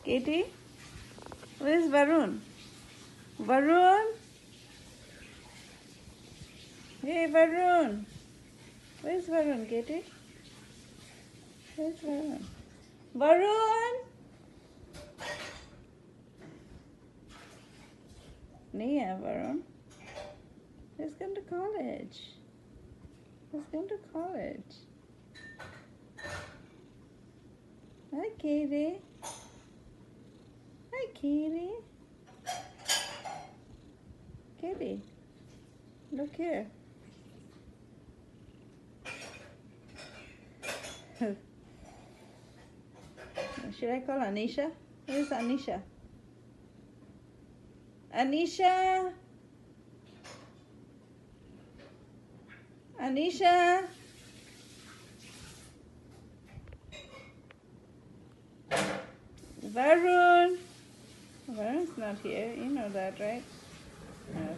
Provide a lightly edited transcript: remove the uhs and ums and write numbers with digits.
Katie? Where's Varun? Varun? Hey, Varun. Where's Varun, Katie? Where's Varun? Varun? Nia, Varun. He's going to college. He's going to college. Hi, Katie. Hi, Katie. Katie, look here. Should I call Anisha? Where's Anisha? Anisha? Anisha? Varun? Varun's not here. You know that, right? No.